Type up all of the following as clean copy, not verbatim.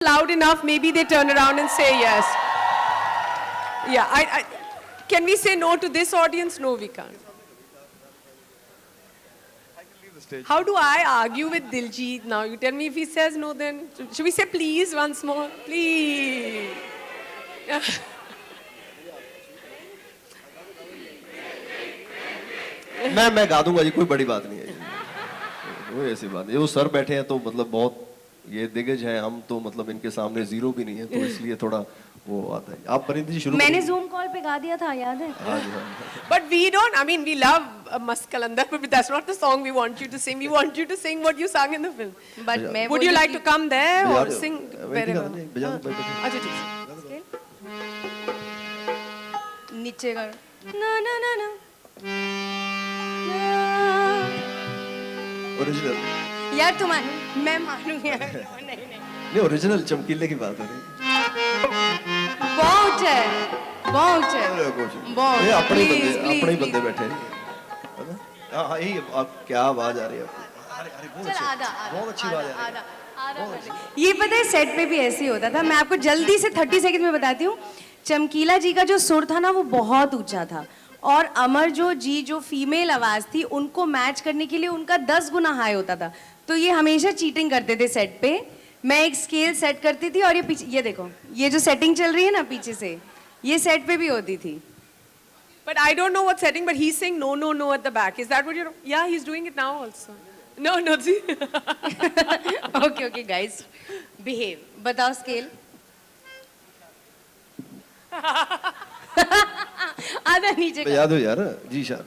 loud enough, maybe they turn around and say yes. Yeah, can we say no to this audience? No, we can't. How do I argue with Daljit now? You tell me if he says no, then should we say please once more? Please. मैं गा दूंगा जी, कोई बड़ी बात नहीं है, कोई ऐसी बात नहीं। वो सर बैठे हैं तो मतलब बहुत ये दिग्गज हैं, हम तो मतलब इनके सामने जीरो भी नहीं है, तो इसलिए थोड़ा वो आता है। आप परिणीति जी शुरू। मैंने जूम कॉल पे गा दिया था, याद है? हाँ जी, हाँ। But we don't. I mean, we love Mast Kalandar, but that's not the song we want you to sing. We want you to sing what you sang in the film. But would you like to come there or sing wherever? अच्छा ठीक है। नीचे कर। ना ना ना ना। Original. यार तुम्हारे मैं मानूंगी यार। नहीं ओरिजिनल चमकीले की बात हो रही। बहुत है, बहुत है। ये अपने ही बंदे बैठे हैं। हाँ यही आप क्या आवाज आ रही है? अरे बहुत अच्छी आवाज आ रही है। ये पता है सेट पे भी ऐसे ही होता था। मैं आपको जल्दी से 30 सेकंड में बताती हूँ। चमकीला जी का जो सुर था ना वो बहुत ऊंचा था और अमर जो फीमेल आवाज थी उनको मैच करने के लिए उनका 10 गुना हाई होता था। तो ये हमेशा चीटिंग करते थे सेट पे। मैं एक स्केल सेट करती थी और ये पीछे ये देखो ये जो सेटिंग चल रही है ना पीछे से ये सेट पे भी होती थी। But I don't know what setting, but he's saying no, no, no at the back. Is that what you're? Yeah, he's doing it now also. No, no, see. Okay, guys, behave. बताओ scale. आधा नीचे का। याद हो यार जी शाह।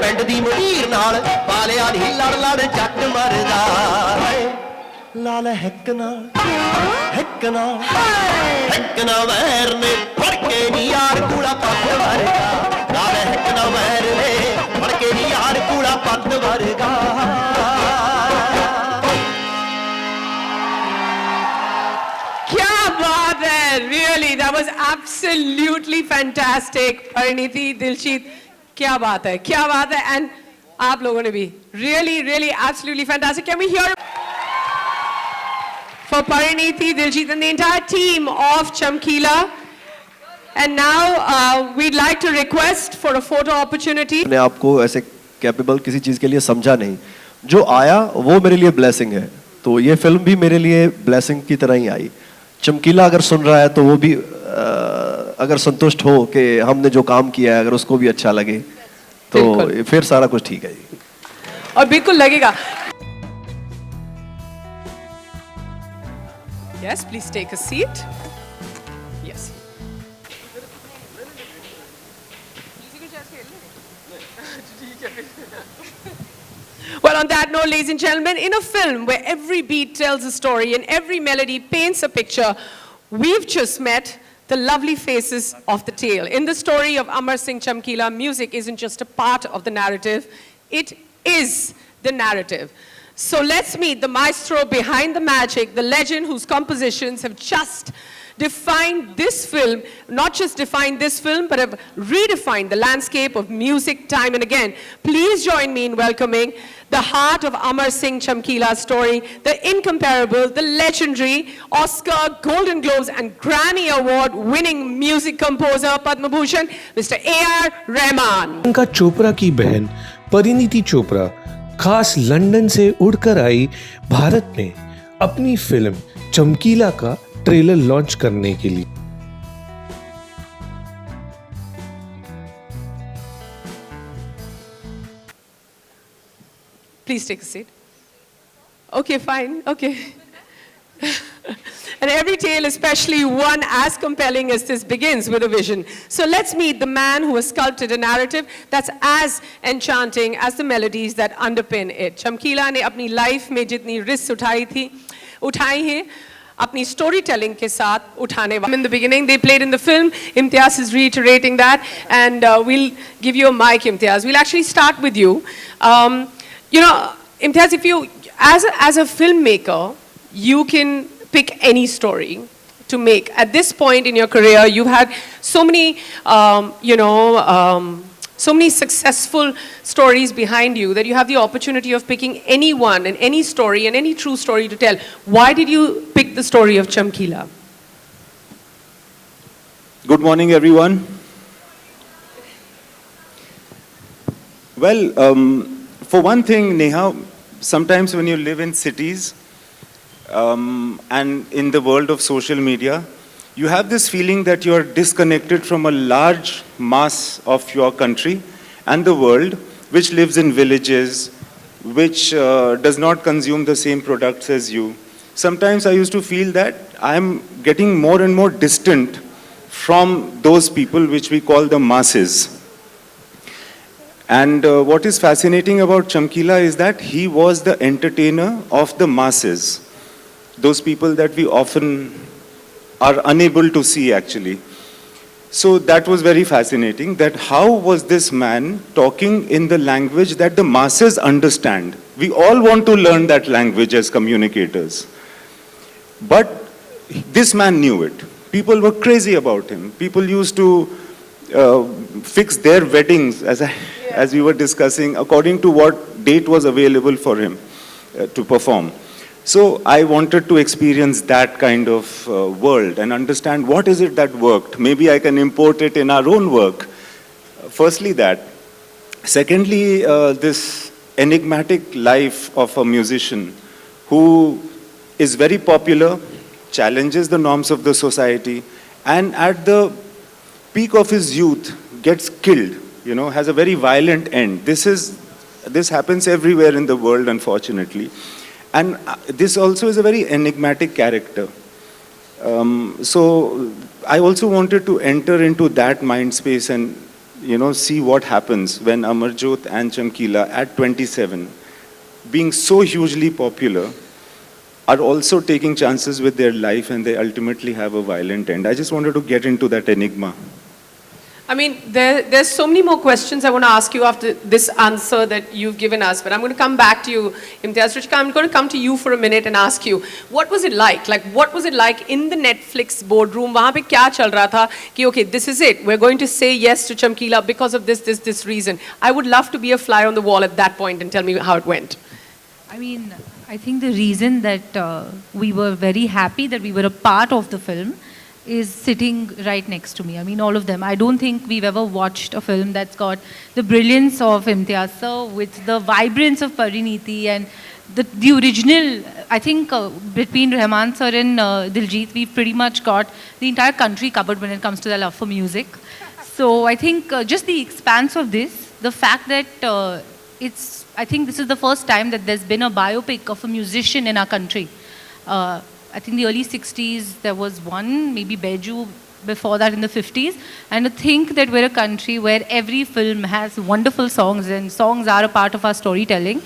ਪਿੰਡ ਦੀ ਮਹੀਰ ਨਾਲ ਪਾਲਿਆ ਨਹੀਂ ਲੜ ਲੜ ਜੱਟ ਮਰਦਾ ਲਾਲ ਹਿੱਕ ਨਾ ਵੈਰ ਨੇ ਫੜ ਕੇ ਨੀ ਯਾਰ ਕੂੜਾ ਪੱਤ ਵਰਗਾ ਲਾਲ ਹਿੱਕ ਨਾ ਵੈਰ ਨੇ ਫੜ ਕੇ ਨੀ ਯਾਰ ਕੂੜਾ ਪੱਤ ਵਰਗਾ। क्या बात है, really that was absolutely fantastic. Parineti, Daljit, क्या बात है, and आप लोगों ने भी really absolutely fantastic. Can we hear for Parineti, Daljit and the entire team of Chamkila? And now we'd like to request for a photo opportunity. मैंने आपको ऐसे कैपेबल किसी चीज के लिए समझा नहीं, जो आया वो मेरे लिए ब्लेसिंग है, तो ये फिल्म भी मेरे लिए ब्लेसिंग की तरह ही आई। चमकीला अगर सुन रहा है तो वो भी अगर संतुष्ट हो कि हमने जो काम किया है अगर उसको भी अच्छा लगे तो फिर सारा कुछ ठीक है जी। और बिल्कुल लगेगा। Yes, please take a seat. Yes. Well, on that note, ladies and gentlemen, in a film where every beat tells a story and every melody paints a picture, we've just met the lovely faces of the tale. In the story of Amar Singh Chamkila, music isn't just a part of the narrative, it is the narrative. So let's meet the maestro behind the magic, the legend whose compositions have just defined this film, not just defined this film, but have redefined the landscape of music time and again. Please join me in welcoming the heart of Amar Singh Chamkila's story, the incomparable, the legendary Oscar, Golden Globes and Grammy Award winning music composer, Padma Bhushan, Mr. Ar Rahman. Priyanka Chopra की बहन परिणीति चोपड़ा खास London से उड़कर आई भारत में अपनी film चमकीला का trailer launch करने के लिए। Please take a seat. Okay, fine. Okay. And every tale, especially one as compelling as this, begins with a vision. So let's meet the man who has sculpted a narrative that's as enchanting as the melodies that underpin it. Chamkila ne apni life mein jitni risks uthai hain, apni storytelling ke saath uthane wale. In the beginning, they played in the film. Imtiaz is reiterating that, and we'll give you a mic, Imtiaz. We'll actually start with you. Imtiaz, if you, as a filmmaker, you can pick any story to make. At this point in your career, you've had so many, so many successful stories behind you that you have the opportunity of picking anyone and any story and any true story to tell. Why did you pick the story of Chamkila? Good morning, everyone. Well, for one thing, Neha, sometimes when you live in cities, and in the world of social media, you have this feeling that you are disconnected from a large mass of your country and the world, which lives in villages, which does not consume the same products as you. Sometimes I used to feel that I'm getting more and more distant from those people which we call the masses. And what is fascinating about Chamkila is that he was the entertainer of the masses. Those people that we often are unable to see, actually. So that was very fascinating, that how was this man talking in the language that the masses understand? We all want to learn that language as communicators. But this man knew it. People were crazy about him. People used to fix their weddings, as we were discussing, according to what date was available for him to perform. So I wanted to experience that kind of world and understand what is it that worked. Maybe I can import it in our own work. Firstly, that. Secondly, this enigmatic life of a musician who is very popular, challenges the norms of the society, and at the peak of his youth gets killed, has a very violent end. This happens everywhere in the world, unfortunately. And this also is a very enigmatic character. So I also wanted to enter into that mind space and, see what happens when Amarjot and Chamkila at 27, being so hugely popular, are also taking chances with their life and they ultimately have a violent end. I just wanted to get into that enigma. I mean, there's so many more questions I want to ask you after this answer that you've given us, but I'm going to come back to you, Imtiaz. Ruchika, I'm going to come to you for a minute and ask you, what was it like? Like, what was it like in the Netflix boardroom? Wahan pe kya chal raha tha ki, okay, this is it. We're going to say yes to Chamkila because of this reason. I would love to be a fly on the wall at that point and tell me how it went. I mean, I think the reason that we were very happy that we were a part of the film is sitting right next to me. I mean, all of them. I don't think we've ever watched a film that's got the brilliance of Imtiaz sir with the vibrance of Parineti and the original. I think between Rahman sir and Daljit, we've pretty much got the entire country covered when it comes to their love for music. So I think just the expanse of this, the fact that I think this is the first time that there's been a biopic of a musician in our country. I think the early 60s, there was one, maybe Beju, before that in the 50s. And to think that we're a country where every film has wonderful songs and songs are a part of our storytelling.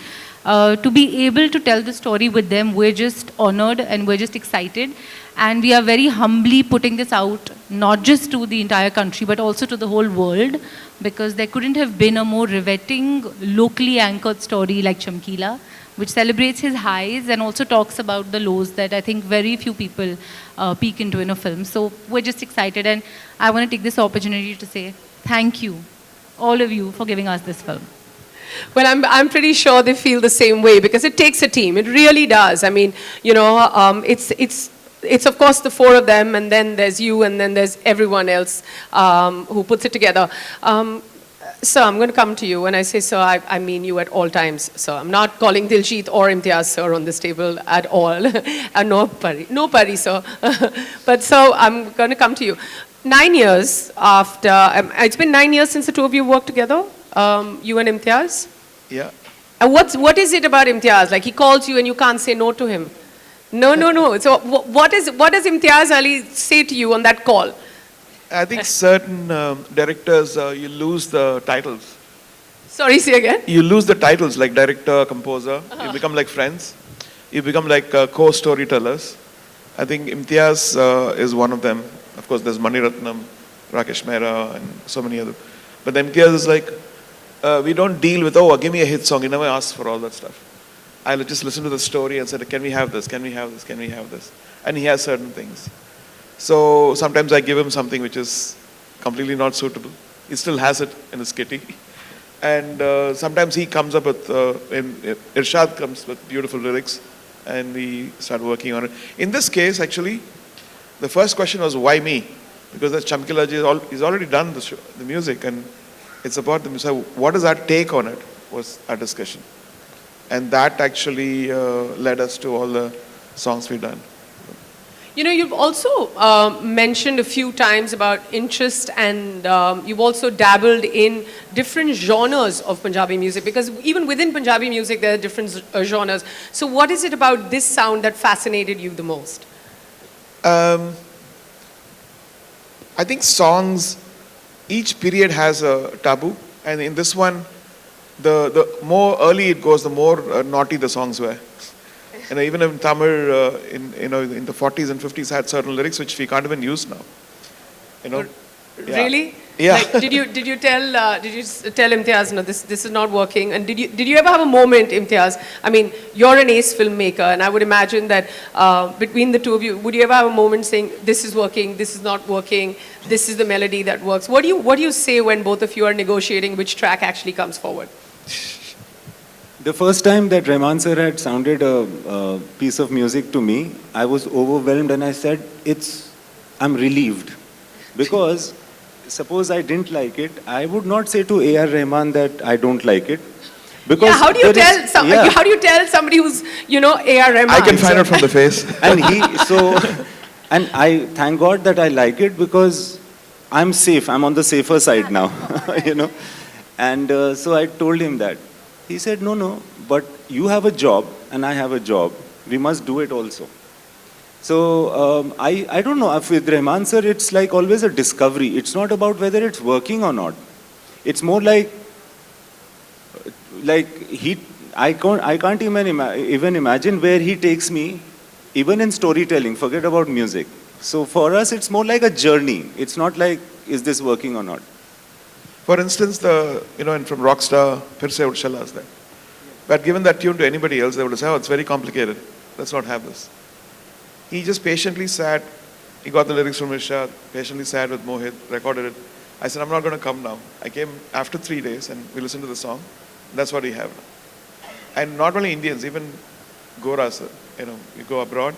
To be able to tell the story with them, we're just honored and we're just excited. And we are very humbly putting this out, not just to the entire country, but also to the whole world, because there couldn't have been a more riveting, locally anchored story like Chamkila, which celebrates his highs and also talks about the lows that I think very few people peek into in a film. So we're just excited, and I want to take this opportunity to say thank you, all of you, for giving us this film. Well, I'm pretty sure they feel the same way because it takes a team. It really does. I mean, it's of course the four of them, and then there's you, and then there's everyone else who puts it together. Sir, I'm going to come to you. When I say sir, I mean you at all times. So I'm not calling Daljit or Imtiaz sir on this table at all. No Pari, sir. But so I'm going to come to you. 9 years after, it's been 9 years since the two of you worked together, you and Imtiaz? Yeah. And what is it about Imtiaz? Like, he calls you and you can't say no to him. No. So what does Imtiaz Ali say to you on that call? I think certain directors, you lose the titles. Sorry, say again. You lose the titles like director, composer. You become like friends. You become like co-storytellers. I think Imtiaz is one of them. Of course, there's Mani Ratnam, Rakesh Mehra, and so many other. But the Imtiaz is like, we don't deal with, oh, give me a hit song. He never asks for all that stuff. I'll just listen to the story and say, can we have this? Can we have this? Can we have this? And he has certain things. So sometimes I give him something which is completely not suitable. He still has it in his kitty. And sometimes he comes up with, Irshad comes with beautiful lyrics and we start working on it. In this case, actually, the first question was, why me? Because that Chamkila ji he's already done the music and it's about the music. What is our take on it was our discussion. And that actually led us to all the songs we've done. You know, you've also mentioned a few times about interest and you've also dabbled in different genres of Punjabi music because even within Punjabi music there are different genres. So what is it about this sound that fascinated you the most? I think songs, each period has a taboo. And in this one, the more early it goes, the more naughty the songs were. And even in Tamil, in the 40s and 50s, had certain lyrics which we can't even use now. You know. Yeah. Really? Yeah. Like, did you tell Imtiaz, no, this is not working? And did you ever have a moment, Imtiaz? I mean, you're an ace filmmaker, and I would imagine that between the two of you, would you ever have a moment saying, this is working, this is not working, this is the melody that works? What do you say when both of you are negotiating which track actually comes forward? The first time that Rahman sir had sounded a piece of music to me, I was overwhelmed and I said, I'm relieved. Because suppose I didn't like it, I would not say to Ar Rahman that I don't like it. Because how do you tell somebody who's, Ar Rahman? I can find out from the face. And I thank God that I like it because I'm safe. I'm on the safer side now, And so I told him that. He said, no, but you have a job and I have a job. We must do it also. So I don't know, with Rahman sir, it's like always a discovery. It's not about whether it's working or not. It's more like I can't even imagine where he takes me, even in storytelling, forget about music. So for us, it's more like a journey. It's not like, is this working or not? For instance, and from Rockstar, Phir Se Ud Chala is there. But given that tune to anybody else, they would say, oh, it's very complicated. Let's not have this. He just patiently sat. He got the lyrics from Irshad, patiently sat with Mohit, recorded it. I said, I'm not going to come now. I came after 3 days and we listened to the song. That's what we have now. And not only Indians, even Goras, you go abroad,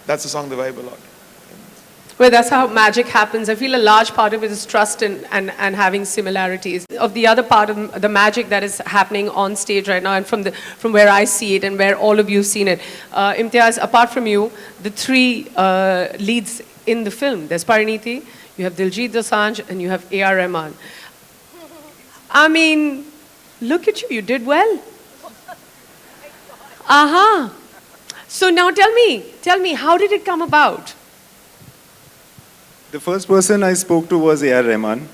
that's the song they vibe a lot. Well, that's how magic happens. I feel a large part of it is trust and having similarities. Of the other part of the magic that is happening on stage right now and from where I see it and where all of you have seen it. Imtiaz, apart from you, the three leads in the film, there's Parineti, you have Daljit, Dosanjh, and you have Ar Rahman. I mean, look at you, you did well. So now tell me, how did it come about? The first person I spoke to was Ar Rahman.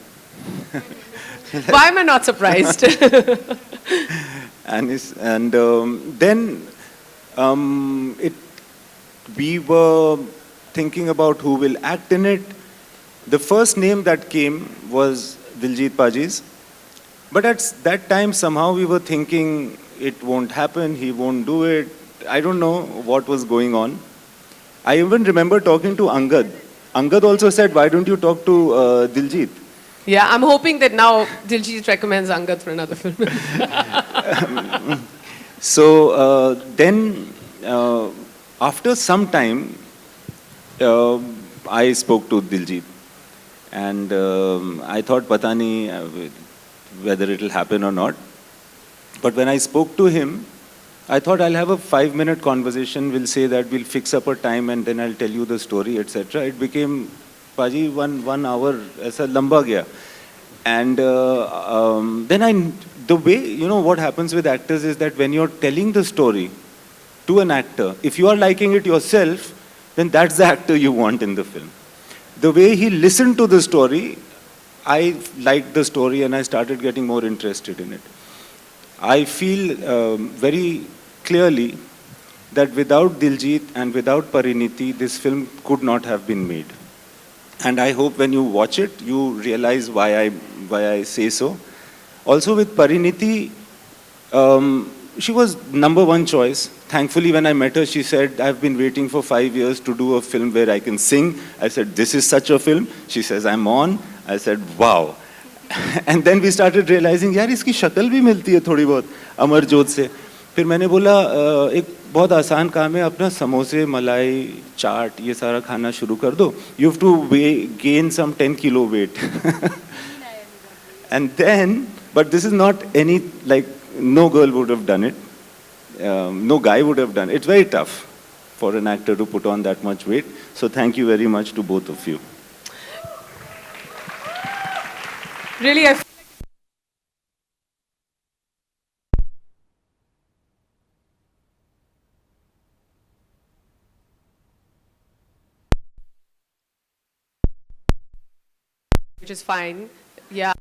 Why am I not surprised? Then we were thinking about who will act in it. The first name that came was Daljit Paji's. But at that time, somehow we were thinking it won't happen, he won't do it. I don't know what was going on. I even remember talking to Angad. Angad also said, why don't you talk to Daljit? Yeah, I'm hoping that now Daljit recommends Angad for another film. So then, after some time, I spoke to Daljit. And I thought, pata nahi whether it will happen or not. But when I spoke to him, I thought I'll have a 5-minute conversation. We'll say that we'll fix up a time and then I'll tell you the story, etc. It became, Paji, one hour, aisa lamba gaya. And then the way, what happens with actors is that when you're telling the story, to an actor. If you are liking it yourself, then that's the actor you want in the film. The way he listened to the story, I liked the story and I started getting more interested in it. I feel very clearly that without Daljit and without Parineti, this film could not have been made. And I hope when you watch it, you realize why I say so. Also with Parineti, she was #1 choice. Thankfully, when I met her, she said, I've been waiting for 5 years to do a film where I can sing. I said, this is such a film. She says, I'm on. I said, wow. And then we started realizing, यार इसकी शक्ल भी मिलती है थोड़ी बहुत अमरजोत से. फिर मैंने बोला एक बहुत आसान काम है, अपना समोसे, मलाई, चाट ये सारा खाना शुरू कर दो. You have to gain some 10 kilo weight. And then, but this is not any, like, no girl would have done it. No guy would have done it. It's very tough for an actor to put on that much weight. So thank you very much to both of you. Really, I feel which is fine. Yeah.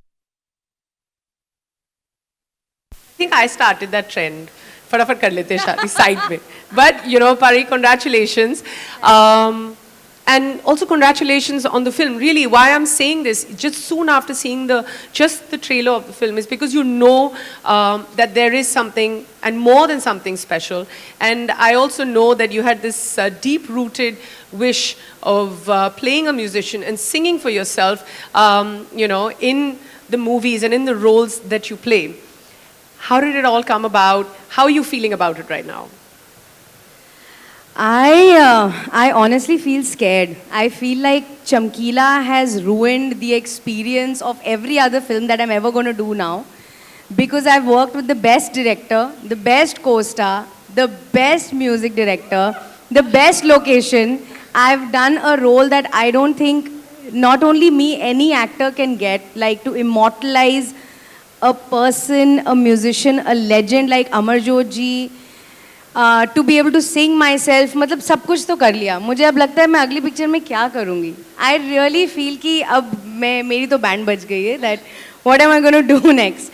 I think I started that trend. फटाफट कर लेते हैं शादी side में. But you know, Pari, congratulations. And also congratulations on the film. Really, why I'm saying this, just soon after seeing just the trailer of the film, is because you know that there is something, and more than something special. And I also know that you had this deep-rooted wish of playing a musician and singing for yourself, you know, in the movies and in the roles that you play. How did it all come about? How are you feeling about it right now? I honestly feel scared. I feel like Chamkila has ruined the experience of every other film that I'm ever going to do now. Because I've worked with the best director, the best co-star, the best music director, the best location. I've done a role that I don't think not only me, any actor can get, like to immortalize a person, a musician, a legend like Amarjot ji, to be able to sing myself, मतलब सब कुछ तो कर लिया. मुझे अब लगता है मैं अगली पिक्चर में क्या करूँगी. I really feel कि अब मेरी तो बैंड बज गई है. That what am I going to do next?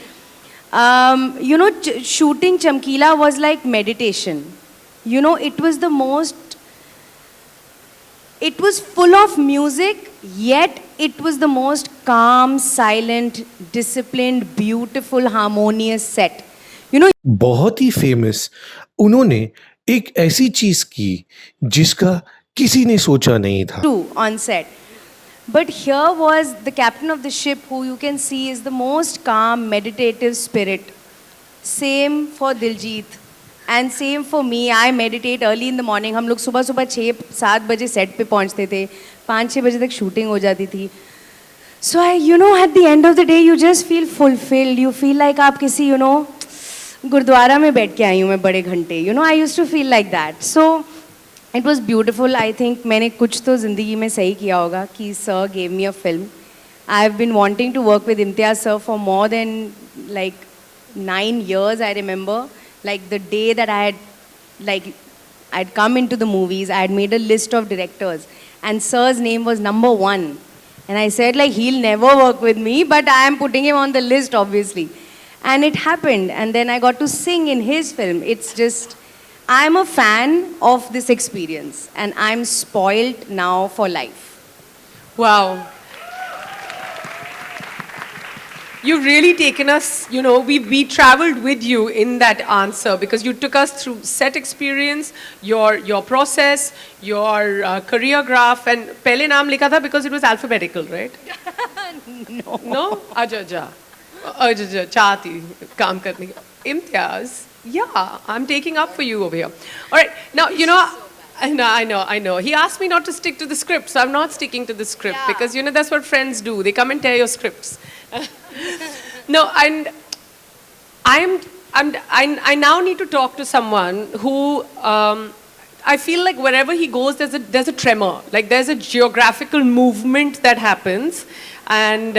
You know, shooting Chamkila was like meditation. You know, it was the most. It was full of music, yet it was the most calm, silent, disciplined, beautiful, harmonious set. You know, बहुत ही famous उन्होंने एक ऐसी चीज की जिसका किसी ने सोचा नहीं था. On set. But here was the captain of the ship, who you can see is the most calm, meditative spirit. Same for Daljit. And same for me. I meditate early in the morning. हम लोग सुबह 6-7 बजे set पे पहुंचते थे. 5-6 बजे तक shooting हो जाती थी. So you know, at the end of the day, you just feel fulfilled. You feel like आप किसी, you know, गुरुद्वारा में बैठ के आई हूँ मैं बड़े घंटे. You know, I used to feel like that. So it was beautiful. I think मैंने कुछ तो ज़िंदगी में सही किया होगा कि sir gave me a film. I've been wanting to work with Imtiaz sir for more than like 9 years, I remember. Like the day that I'd come into the movies, I had made a list of directors and sir's name was #1. And I said like, he'll never work with me, but I am putting him on the list obviously. And it happened. And then I got to sing in his film. It's just, I'm a fan of this experience and I'm spoiled now for life. Wow. You've really taken us, you know, we traveled with you in that answer because you took us through set experience, your process, your career graph, and pehle naam likha tha because it was alphabetical, right? No. No? Aja, chahti kaam karne ki. Imtiaz, yeah, I'm taking up for you over here. All right, now, you know, I know. He asked me not to stick to the script, so I'm not sticking to the script because, you know, that's what friends do. They come and tear your scripts. No, and I now need to talk to someone who I feel like wherever he goes, there's a tremor, like there's a geographical movement that happens, and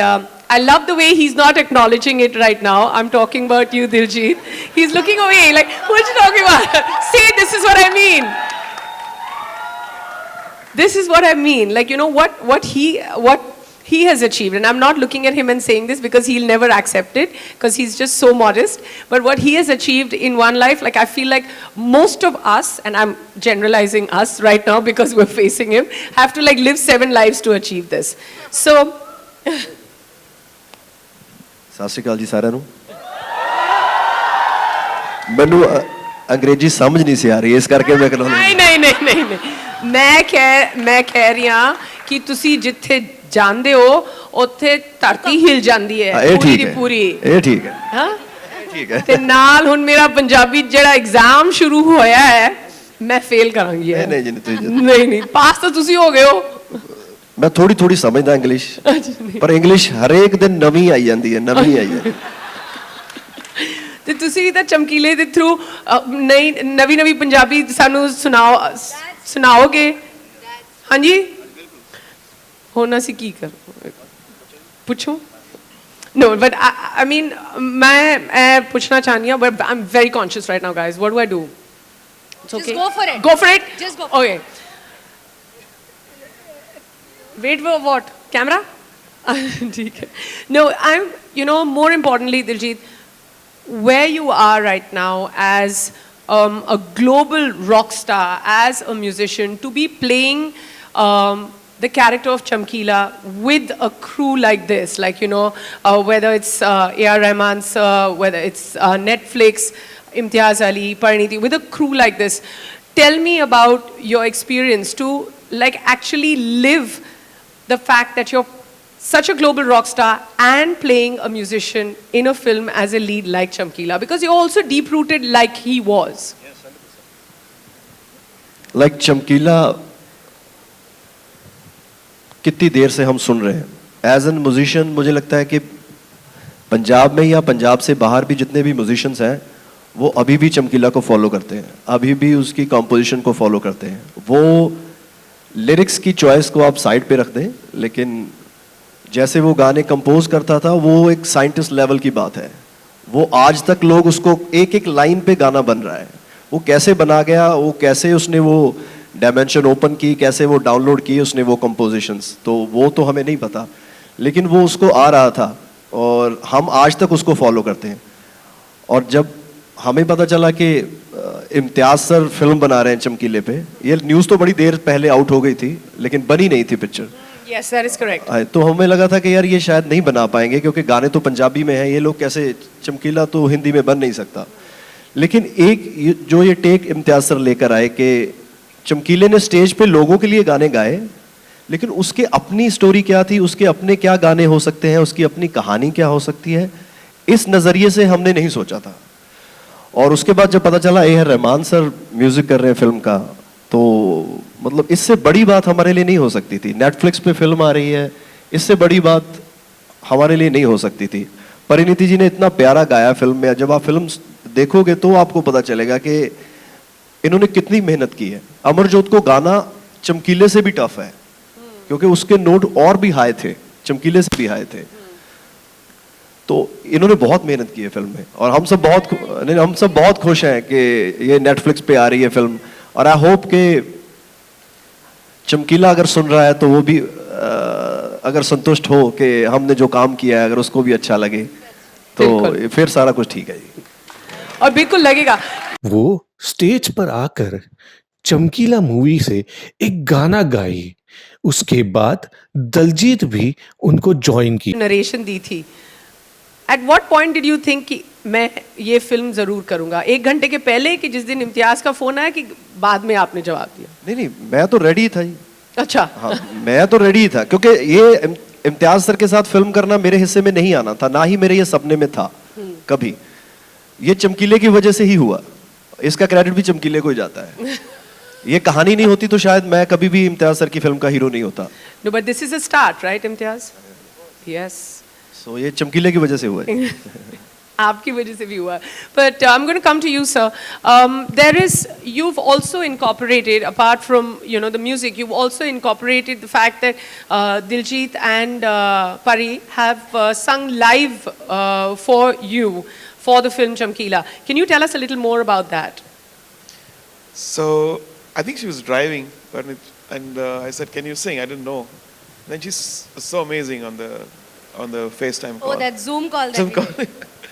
I love the way he's not acknowledging it right now. I'm talking about you, Daljit. He's looking away like, what are you talking about? See, this is what I mean. This is what I mean. Like, you know, what he has achieved, and I'm not looking at him and saying this because he'll never accept it, because he's just so modest, but what he has achieved in one life, like I feel like most of us, and I'm generalizing us right now because we're facing him, have to like live 7 lives to achieve this. So, ਸਤਿ ਸ਼੍ਰੀ ਅਕਾਲ ਜੀ ਸਾਰਿਆਂ ਨੂੰ। ਮੈਨੂੰ ਅੰਗਰੇਜ਼ੀ ਸਮਝ ਨਹੀਂ ਸੀ ਆ ਰਹੀ, ਇਸ ਕਰਕੇ ਮੈਂ ਕਹਿੰਦਾ ਨਹੀਂ ਮੈਂ ਕਹਿ ਰਹੀ ਹਾਂ ਕਿ ਤੁਸੀਂ ਜਿੱਥੇ ਜਾਂਦੇ ਹੋ ਉੱਥੇ ਧਰਤੀ ਹਿਲ ਜਾਂਦੀ ਹੈ ਪੂਰੀ ਦੀ ਪੂਰੀ। ਇਹ ਠੀਕ ਹੈ। ਹਾਂ ਠੀਕ ਹੈ। ਤੇ ਨਾਲ ਹੁਣ ਮੇਰਾ ਪੰਜਾਬੀ ਜਿਹੜਾ ਐਗਜ਼ਾਮ ਸ਼ੁਰੂ ਹੋਇਆ ਹੈ ਮੈਂ ਫੇਲ ਕਰਾਂਗੀ। ਨਹੀਂ ਪਾਸ ਤਾਂ ਤੁਸੀਂ ਹੋ ਗਏ ਹੋ। ਮੈਂ ਥੋੜੀ ਸਮਝਦਾ ਇੰਗਲਿਸ਼, ਪਰ ਇੰਗਲਿਸ਼ ਹਰੇਕ ਦਿਨ ਨਵੀਂ ਆਈ ਜਾਂਦੀ ਹੈ, ਨਵੀਂ ਆਈ ਜਾਂਦੀ। ਤੇ ਤੁਸੀਂ ਤਾਂ ਚਮਕੀਲੇ ਦੇ ਥਰੂ ਨਵੀਂ ਪੰਜਾਬੀ ਸਾਨੂੰ ਸੁਣਾਓਗੇ? ਹਾਂਜੀ, ਹੁਣ ਅਸੀਂ ਕੀ ਕਰ ਪੁੱਛੋ? No, but I mean, मैं पूछना चाहती हूँ, but I'm very conscious right now, guys. What do I do? It's okay. Just go for it. Go for it. Just go. Okay. Wait for what? Camera? ठीक है. No, I'm. You know, more importantly, Daljit, where you are right now as a global rock star, as a musician, to be playing. The character of Chamkila with a crew like this, like, you know, whether it's Ar Rahman sir, whether it's Netflix, Imtiaz Ali, Parineti, with a crew like this. Tell me about your experience to like actually live the fact that you're such a global rock star and playing a musician in a film as a lead like Chamkila, because you're also deep-rooted like he was. Yes, 100%. Like Chamkila, कितनी देर से हम सुन रहे हैं as an musician. मुझे लगता है कि पंजाब में या पंजाब से बाहर भी जितने भी म्यूजिशियंस हैं वो अभी भी चमकीला को फॉलो करते हैं, अभी भी उसकी कंपोजिशन को फॉलो करते हैं। वो लिरिक्स की चॉइस को आप साइड पे रख दें, लेकिन जैसे वो गाने कंपोज करता था वो एक साइंटिस्ट लेवल की बात है। वो आज तक लोग उसको एक एक लाइन पे गाना बन रहा है। वो कैसे बना गया, वो कैसे उसने वो डायमेंशन ओपन की, कैसे वो डाउनलोड की उसने वो कंपोजिशंस, तो वो तो हमें नहीं पता, लेकिन वो उसको आ रहा था और हम आज तक उसको फॉलो करते हैं। और जब हमें पता चला कि इम्तियाज सर फिल्म बना रहे हैं चमकीले पे, ये न्यूज़ तो बड़ी देर पहले आउट हो गई थी लेकिन बनी नहीं थी picture. Yes, that is correct. तो हमें लगा था कि यार ये शायद नहीं बना पाएंगे क्योंकि गाने तो पंजाबी में हैं, ये लोग कैसे, चमकीला तो हिंदी में बन नहीं सकता। लेकिन एक जो ये टेक इम्तियाज सर लेकर आए कि चमकीले ने स्टेज पे लोगों के लिए गाने गाए, लेकिन उसके अपनी स्टोरी क्या थी, उसके अपने क्या गाने हो सकते हैं, उसकी अपनी कहानी क्या हो सकती है, इस नज़रिए से हमने नहीं सोचा था। और उसके बाद जब पता चला आर रहमान सर म्यूजिक कर रहे हैं फिल्म का, तो मतलब इससे बड़ी बात हमारे लिए नहीं हो सकती थी। नेटफ्लिक्स पे फिल्म आ रही है, इससे बड़ी बात हमारे लिए नहीं हो सकती थी। परिणीति जी ने इतना प्यारा गाया फिल्म में, जब आप फिल्म देखोगे तो आपको पता चलेगा कि इन्होंने कितनी मेहनत की है। अमरजोत को गाना चमकीले से भी टफ है क्योंकि उसके नोट और भी हाई थे, चमकीले से भी हाई थे। तो इन्होंने बहुत मेहनत की है फिल्म में और हम सब बहुत खुश हैं कि ये नेटफ्लिक्स पे आ रही है फिल्म। और आई होप कि चमकीला अगर सुन रहा है तो वो भी अगर संतुष्ट हो कि हमने जो काम किया है, अगर उसको भी अच्छा लगे तो फिर सारा कुछ ठीक है जी। और बिल्कुल लगेगा। वो स्टेज पर आकर चमकीला मूवी से एक गाना गाई, उसके बाद दलजीत भी उनको ज्वाइन की। नरेशन दी थी। At what point did you think कि मैं ये फिल्म जरूर करूंगा? 1 घंटे के पहले कि जिस दिन इम्तियाज का फोन आया, कि बाद में आपने जवाब दिया? नहीं, मैं तो रेडी था जी। अच्छा। हाँ, मैं तो रेडी था क्योंकि ये इम्तियाज सर के साथ फिल्म करना मेरे हिस्से में नहीं आना था, ना ही मेरे ये सपने में था कभी। ये चमकीले की वजह से ही हुआ, इसका क्रेडिट भी चमकीले को ही जाता है। ये कहानी नहीं होती तो शायद मैं कभी भी इम्तियाज सर की फिल्म का हीरो नहीं होता। No, but this is a start, right, Imtiaz? Yes. So ये चमकीले की वजह से हुआ है। आपकी वजह से भी हुआ. But I'm going to come to you, sir. You've also incorporated, apart from the music, you've also incorporated the fact that Daljit and Pari have sung live for you for the film Chamkila. Can you tell us a little more about that? So I think she was driving, and I said, "Can you sing?" I didn't know. Then she's so amazing on the FaceTime call. Oh, that Zoom call. Zoom call.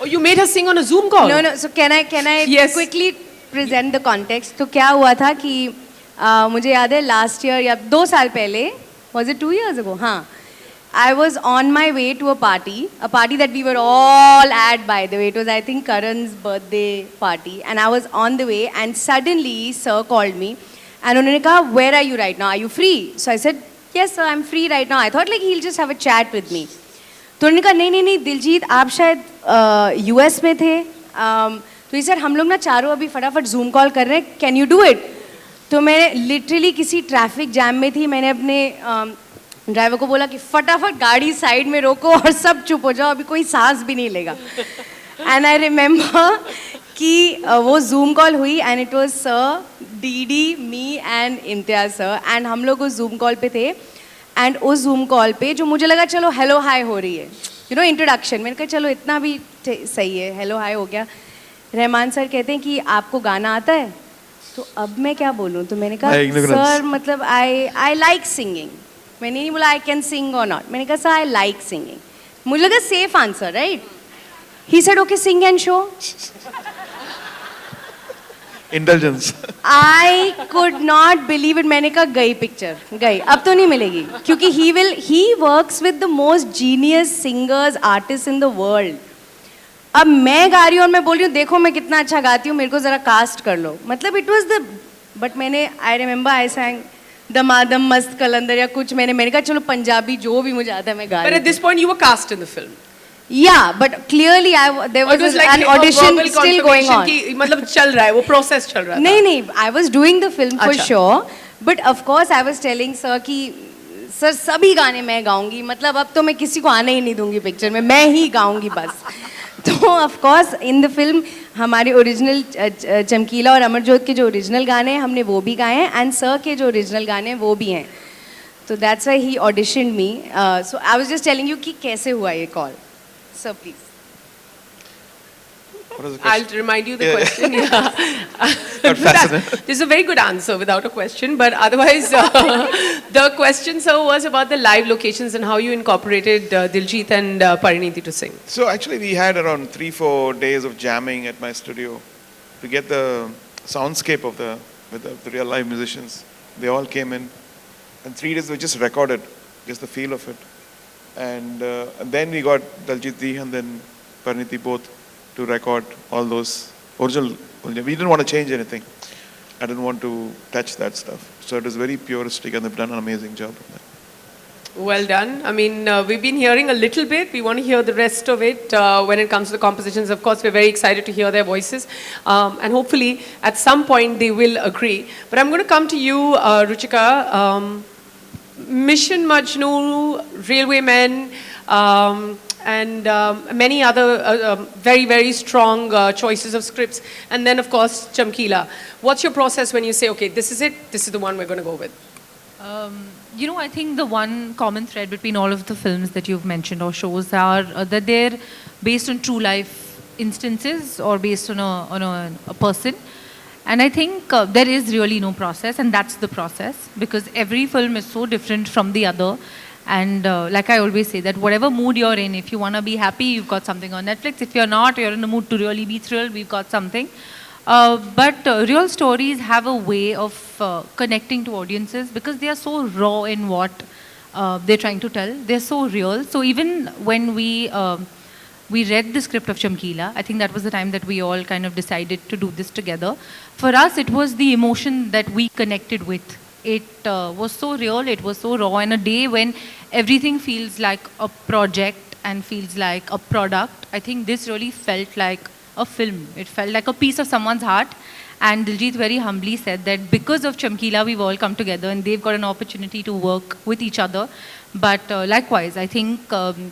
Oh, you made her sing on a Zoom call? No. So can I Yes. quickly present the context? तो क्या हुआ था कि मुझे याद है last year या 2 साल पहले, was it 2 years ago? हाँ. I was on my way to a party that we were all at, by the way. It was, I think, Karan's birthday party. And I was on the way, and suddenly, sir called me. And उन्होंने कहा, where are you right now? Are you free? So I said, yes, sir, I'm free right now. I thought like he'll just have a chat with me. तो उन्होंने कहा, नहीं, दिलजीत, आप शायद US में थे. तो ये सर, हम लोग ना चारों अभी फटाफट Zoom कॉल कर रहे हैं. Can you do it? तो मैं लिटरली किसी ट्रैफिक जैम में थी. मैंने अपने ड्राइवर को बोला कि फटाफट गाड़ी साइड में रोको और सब चुप हो जाओ, अभी कोई सांस भी नहीं लेगा. एंड आई रिमेम्बर कि वो जूम कॉल हुई and it was sir, DD, me and Imtiaz sir. And हम लोग उस जूम कॉल पे थे. एंड उस जूम कॉल पे जो मुझे लगा चलो हेलो हाय हो रही है, इंट्रोडक्शन, मैंने कहा चलो इतना भी सही है, हेलो हाय हो गया. रहमान सर कहते हैं कि आपको गाना आता है. तो अब मैं क्या बोलूँ, तो मैंने कहा सर मतलब आई लाइक सिंगिंग. मैंने नहीं बोला आई कैन सिंग और नॉट, मैंने कहा सर आई लाइक सिंगिंग. मुझे लगा safe answer, right? He said okay sing and show. Indulgence. I could not believe it. मैंने कहा गई पिक्चर, गई, अब तो नहीं मिलेगी. क्योंकि he works with the most genius singers, artists in the world. अब मैं गा रही हूँ और मैं बोल रही हूँ देखो मैं कितना अच्छा गाती हूँ, मेरे को जरा कास्ट कर लो. मतलब it was the, but मैंने I remember I sang दमादम मस्त कलंदर या कुछ, मैंने कहा चलो पंजाबी जो भी मुझे आता है मैं गा रही हूँ. But at this point you were cast in the film. Yeah, but clearly there was like an audition still going on. कि मतलब चल रहा है, वो process चल रहा था. नहीं, I was doing the film for अच्छा. sure, but of course I was telling sir कि सर सभी गाने मैं गाऊंगी, मतलब अब तो मैं किसी को आने ही नहीं दूंगी पिक्चर में, मैं ही गाऊंगी बस. तो of course in the film हमारे ओरिजिनल चमकीला और अमरजोत के जो ओरिजिनल गाने हैं हमने वो भी गाए हैं, एंड सर के जो ओरिजिनल गाने हैं वो भी हैं. तो that's why he auditioned me. So I was just telling you कि कैसे हुआ ये call. Sir, please. What was the question? I'll remind you the question. Yeah. This is a very good answer without a question, but otherwise, the question, sir, was about the live locations and how you incorporated Daljit and Parineti to sing. So actually, we had around 3-4 days of jamming at my studio to get the soundscape of the real live musicians. They all came in, and 3 days we just recorded, just the feel of it. And then we got Daljit Ji and then Parineti both to record all those original. We didn't want to change anything. I didn't want to touch that stuff. So it was very puristic, and they've done an amazing job of that. Well done. I mean, we've been hearing a little bit. We want to hear the rest of it when it comes to the compositions. Of course, we're very excited to hear their voices. And hopefully, at some point, they will agree. But I'm going to come to you, Ruchika. Mission Majnu, Railway Men, and many other very, very strong choices of scripts. And then, of course, Chamkila. What's your process when you say, okay, this is it, this is the one we're going to go with? I think the one common thread between all of the films that you've mentioned or shows are that they're based on true life instances or based on a person. And I think there is really no process, and that's the process, because every film is so different from the other. And like I always say, that whatever mood you're in, if you want to be happy, you've got something on Netflix. If you're not, you're in the mood to really be thrilled, we've got something. But real stories have a way of connecting to audiences because they are so raw in what they're trying to tell. They're so real. So even when we read the script of Chamkila, I think that was the time that we all kind of decided to do this together. For us, it was the emotion that we connected with. It was so real, it was so raw, in a day when everything feels like a project and feels like a product. I think this really felt like a film. It felt like a piece of someone's heart. And Daljit very humbly said that because of Chamkila, we've all come together and they've got an opportunity to work with each other. But likewise, I think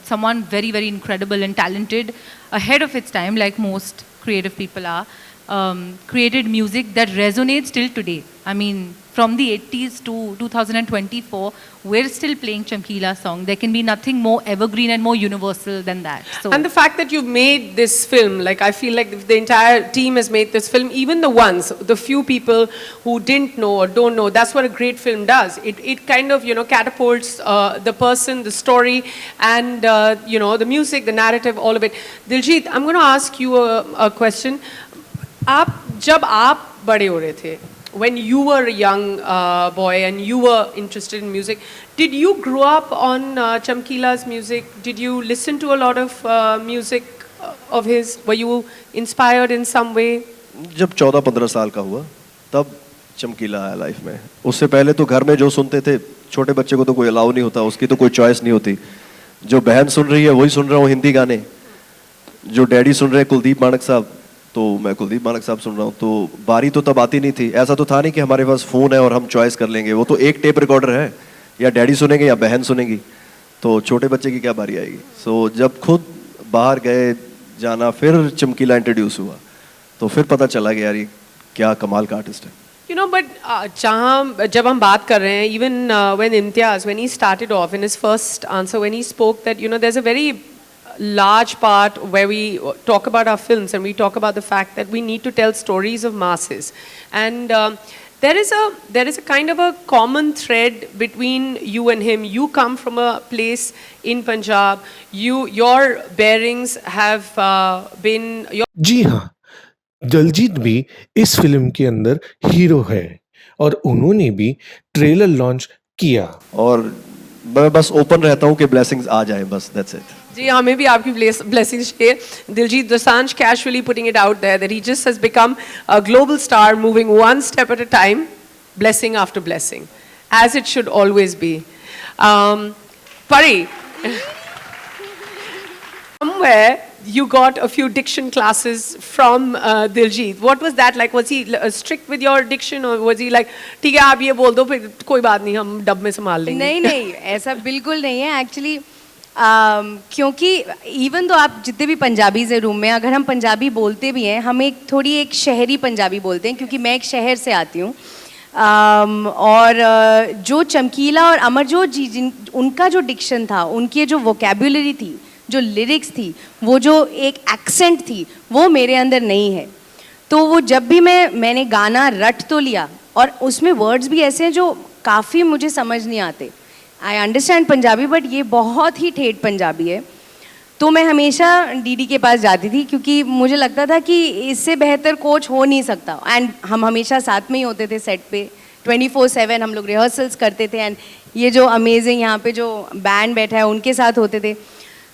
someone very, very incredible and talented, ahead of its time, like most creative people are, created music that resonates till today. I mean, from the 80s to 2024, we're still playing Chamkila song. There can be nothing more evergreen and more universal than that. So, And the fact that you've made this film, like I feel like the entire team has made this film, even the few people who didn't know or don't know, that's what a great film does. It kind of, catapults the person, the story, and, the music, the narrative, all of it. Daljit, I'm going to ask you a question. जब आप बड़े हो रहे थे, when you were a young boy and you were interested in music, did you grow up on Chamkila's music? Did you listen to a lot of music of his? Were you inspired in some way? जब 14-15 साल का हुआ तब चमकीला आया life में. उससे पहले तो घर में जो सुनते थे, छोटे बच्चे को तो कोई अलाउ नहीं होता, उसकी तो कोई चॉइस नहीं होती. जो बहन सुन रही है वही सुन रहा हूँ हिंदी गाने, जो डैडी सुन रहे हैं कुलदीप मानक साहब, तो मैं कुलदीप मानक साहब सुन रहा हूँ. तो बारी तो तब आती नहीं थी. ऐसा तो था नहीं कि हमारे पास फ़ोन है और हम चॉइस कर लेंगे. वो तो एक टेप रिकॉर्डर है, या डैडी सुनेंगे या बहन सुनेगी. तो छोटे बच्चे की क्या बारी आएगी. सो जब खुद बाहर गए जाना, फिर चमकीला इंट्रोड्यूस हुआ, तो फिर पता चला कि यार ये क्या कमाल का आर्टिस्ट है. But जब हम बात कर रहे हैं, even when Imtiaz, when he started off in his first answer, when he spoke that, there's a very large part where we talk about our films and we talk about the fact that we need to tell stories of masses. And there is a kind of a common thread between you and him. You come from a place in Punjab. Your bearings have been... जी हाँ, दलजीत भी इस film के अंदर hero है और उन्होंने भी trailer launch किया. और मैं बस ओपन रहता हूँ कि ब्लेसिंग्स आ जाए, बस दैट्स इट. जी हमें भी आपकी blessings चाहिए. Daljit Dosanjh casually putting it out there that he just has become a global star, moving one step at a time, blessing after blessing, as it should always be. Pari, somewhere you got a few diction classes from Daljit. What was that like? Was he strict with your diction, or was he like, ठीक है आप ये बोल दो फिर कोई बात नहीं हम डब में संभाल लेंगे? नहीं नहीं, ऐसा बिल्कुल नहीं है एक्चुअली. क्योंकि इवन तो आप जितने भी पंजाबीज़ हैं रूम में, अगर हम पंजाबी बोलते भी हैं, हम एक शहरी पंजाबी बोलते हैं, क्योंकि मैं एक शहर से आती हूँ. और जो चमकीला और अमरजोत जी उनका जो डिक्शन था, उनकी जो वोकेबुलरी थी, जो लिरिक्स थी, वो जो एक एक्सेंट थी, वो मेरे अंदर नहीं है. तो वो जब भी मैंने गाना रट तो लिया, और उसमें वर्ड्स भी ऐसे हैं जो काफ़ी मुझे समझ नहीं आते. आई अंडरस्टैंड पंजाबी, बट ये बहुत ही ठेठ पंजाबी है. तो मैं हमेशा डीडी के पास जाती थी, क्योंकि मुझे लगता था कि इससे बेहतर कोच हो नहीं सकता. एंड हम हमेशा साथ में ही होते थे सेट पे, 24/7 हम लोग रिहर्सल्स करते थे. एंड ये जो अमेजिंग यहाँ पे जो बैंड बैठा है उनके साथ होते थे.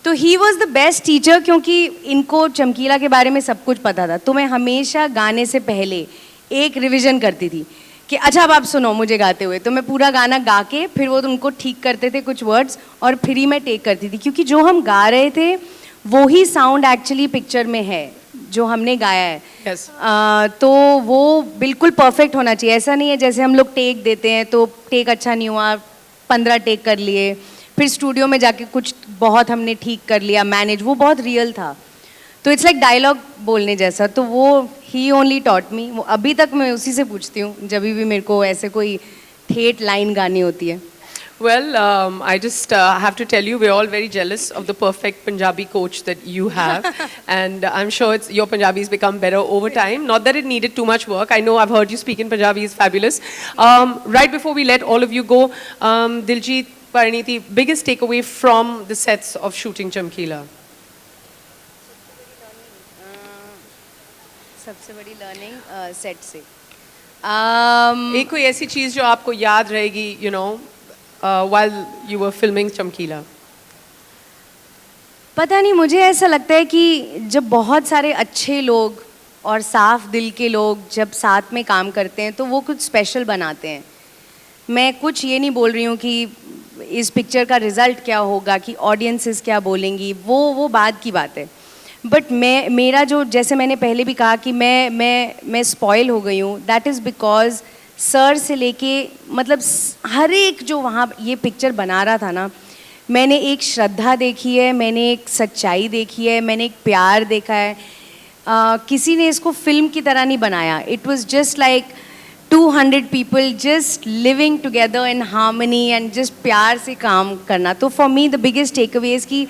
तो he was the best teacher, क्योंकि इनको चमकीला के बारे में सब कुछ पता था. तो मैं हमेशा गाने से पहले एक रिविज़न करती थी कि अच्छा अब आप सुनो मुझे गाते हुए. तो मैं पूरा गाना गा के फिर वो उनको ठीक करते थे कुछ वर्ड्स, और फिर ही मैं टेक करती थी, क्योंकि जो हम गा रहे थे वो ही साउंड एक्चुअली पिक्चर में है जो हमने गाया है. Yes. तो वो बिल्कुल परफेक्ट होना चाहिए. ऐसा नहीं है जैसे हम लोग टेक देते हैं तो टेक अच्छा नहीं हुआ, 15 टेक कर लिए, फिर स्टूडियो में जाके कुछ बहुत हमने ठीक कर लिया, मैनेज, वो बहुत रियल था. तो इट्स लाइक डायलॉग बोलने जैसा. तो वो ही ओनली टॉट मी. वो अभी तक मैं उसी से पूछती हूँ जब भी मेरे को ऐसे कोई ठेठ लाइन गानी होती है. Well, I just have to tell you, we're all very jealous of the perfect Punjabi coach that you have. And I'm sure your Punjabi has become better over time. Not that it needed too much work. I know I've heard you speak in Punjabi, it's fabulous. Right before we let all of you go, Daljit, Parineti, biggest takeaway from the sets of shooting Chamkila? सबसे बड़ी learning set से एक कोई ऐसी चीज़ जो आपको याद रहेगी, while you were filming Chamkila? पता नहीं, मुझे ऐसा लगता है कि जब बहुत सारे अच्छे लोग और साफ दिल के लोग जब साथ में काम करते हैं तो वो कुछ स्पेशल बनाते हैं. मैं कुछ ये नहीं बोल रही हूँ कि इस पिक्चर का रिज़ल्ट क्या होगा, कि ऑडियंसेस क्या बोलेंगी, वो बाद की बात है. बट मेरा जो, जैसे मैंने पहले भी कहा कि मैं स्पॉइल हो गई हूँ. दैट इज़ बिकॉज सर से लेके मतलब हर एक जो वहाँ ये पिक्चर बना रहा था ना, मैंने एक श्रद्धा देखी है, मैंने एक सच्चाई देखी है, मैंने एक प्यार देखा है. किसी ने इसको फिल्म की तरह नहीं बनाया. It was just like 200 people just living together in harmony and just प्यार से काम करना. तो for me the biggest takeaway is कि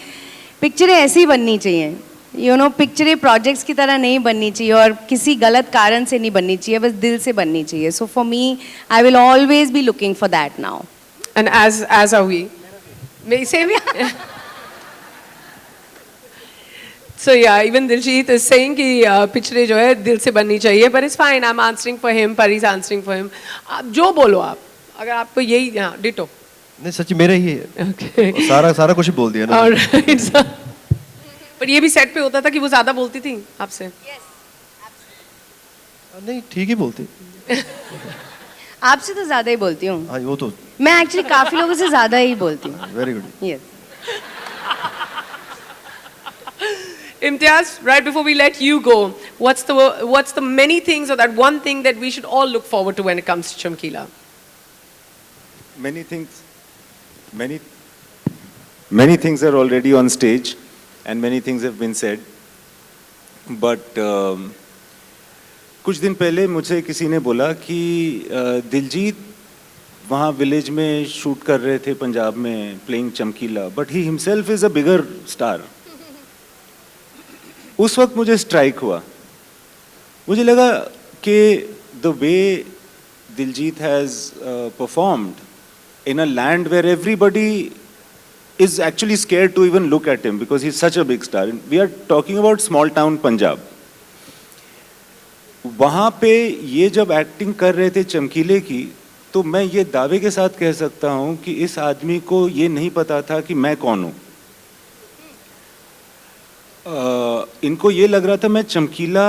पिक्चरें ऐसी बननी चाहिए. You know, पिक्चरें प्रोजेक्ट्स की तरह नहीं बननी चाहिए और किसी गलत कारण से नहीं बननी चाहिए, बस दिल से बननी चाहिए. So for me, I will always be looking for that now. And as are we. Same here. So yeah, even Daljit is saying कि पिक्चरें जो है दिल से बननी चाहिए, but it's fine. I'm answering for him, Pari's answering for him. आप जो बोलो आप, अगर आपको यही हाँ डिटो. नहीं सच्ची मेरा ही है. Okay. सारा कुछ ही बोल दिया ना. Alright. So, पर ये भी सेट पे होता था कि वो ज्यादा बोलती थी आपसे. नहीं ठीक ही बोलती. आपसे तो ज़्यादा ही बोलती हूँ. हाँ वो तो. मैं एक्चुअली काफ़ी लोगों से ज़्यादा ही बोलती हूँ. Very good. Yes. Imtiaz, right before we let you go, what's the many things or that one thing that we should all look forward to when it comes to Chamkila? Many things are already on stage, and many things have been said. But कुछ दिन पहले मुझे किसी ने बोला कि दिलजीत वहाँ village में शूट कर रहे थे पंजाब में प्लेइंग चमकीला, but he himself is a bigger star. उस वक्त मुझे स्ट्राइक हुआ. मुझे लगा कि the way Diljit has performed in a land where everybody is actually scared to even look at him because he's such a big star. We are talking about small town Punjab. वहाँ पे ये जब acting कर रहे थे चमकीले की, तो मैं ये दावे के साथ कह सकता हूँ कि इस आदमी को ये नहीं पता था कि मैं कौन हूँ. इनको ये लग रहा था मैं चमकीला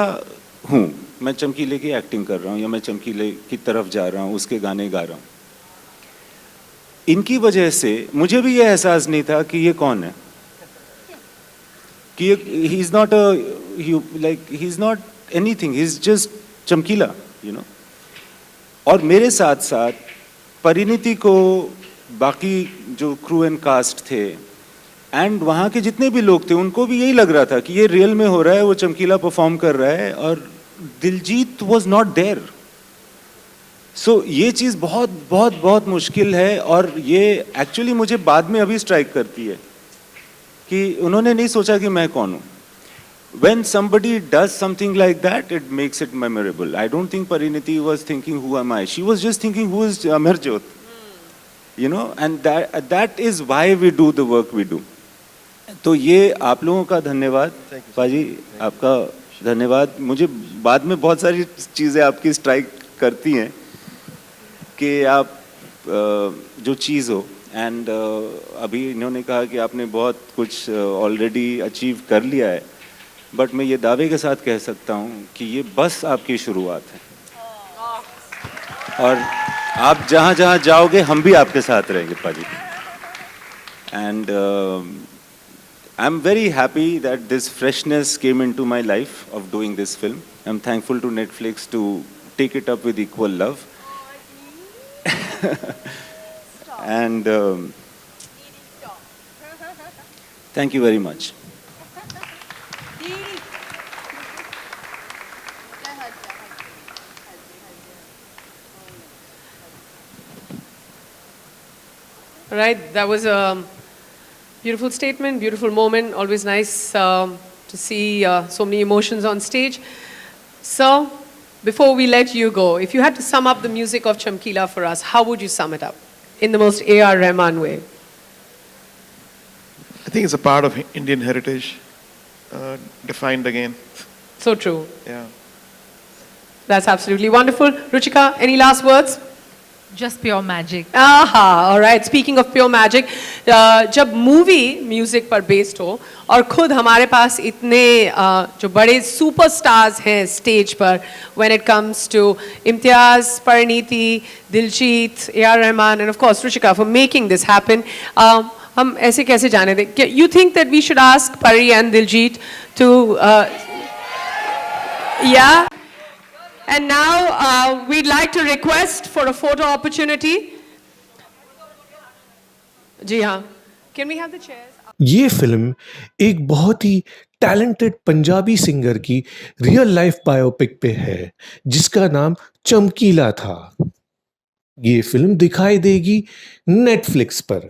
हूँ, मैं चमकीले की एक्टिंग कर रहा हूँ या मैं चमकीले की तरफ जा रहा हूँ, उसके गाने गा रहा हूँ. इनकी वजह से मुझे भी ये एहसास नहीं था कि ये कौन है, कि he is not he is not anything, he is just चमकीला, यू नो. और मेरे साथ साथ परिणीति को, बाकी जो क्रू एंड कास्ट थे एंड वहाँ के जितने भी लोग थे, उनको भी यही लग रहा था कि ये रियल में हो रहा है, वो चमकीला परफॉर्म कर रहा है, और दिलजीत वॉज नॉट देयर. सो ये चीज़ बहुत बहुत बहुत मुश्किल है, और ये एक्चुअली मुझे बाद में अभी स्ट्राइक करती है कि उन्होंने नहीं सोचा कि मैं कौन हूँ. When somebody does something like that, it makes it memorable. I don't think Parineti was thinking, who am I? She was just thinking, who is Amarjot? You know, and that is why we do the work we do. तो ये आप लोगों का धन्यवाद. पाजी आपका धन्यवाद. मुझे बाद में बहुत सारी चीज़ें आपकी स्ट्राइक करती हैं कि आप जो चीज़ हो, एंड अभी इन्होंने कहा कि आपने बहुत कुछ ऑलरेडी अचीव कर लिया है, बट मैं ये दावे के साथ कह सकता हूँ कि ये बस आपकी शुरुआत है, और आप जहाँ जहाँ जाओगे हम भी आपके साथ रहेंगे पाजी. And I am very happy that this freshness came into my life of doing this film. I am thankful to Netflix to take it up with equal love. And thank you very much. Right, that was a beautiful statement, beautiful moment. Always nice to see so many emotions on stage. So, before we let you go, if you had to sum up the music of Chamkila for us, how would you sum it up in the most Ar Rahman way? I think it's a part of Indian heritage, defined again. So true. Yeah. That's absolutely wonderful. Ruchika, any last words? Just pure magic. Aha, all right. Speaking of pure magic, जब movie music पर based हो और खुद हमारे पास इतने जो बड़े superstars हैं स्टेज पर, when it comes to Imtiaz, Parineti, Daljit, Ar Rahman, and of course Ruchika for making this happen, हम ऐसे कैसे जाने दें? You think that we should ask Pari and Daljit to yeah? And now we'd like to request for a photo opportunity. जी हाँ, Can we have the chairs? ये film एक बहुत ही talented Punjabi singer की रियल लाइफ बायोपिक पे है जिसका नाम चमकीला था। ये फिल्म दिखाई देगी नेटफ्लिक्स पर।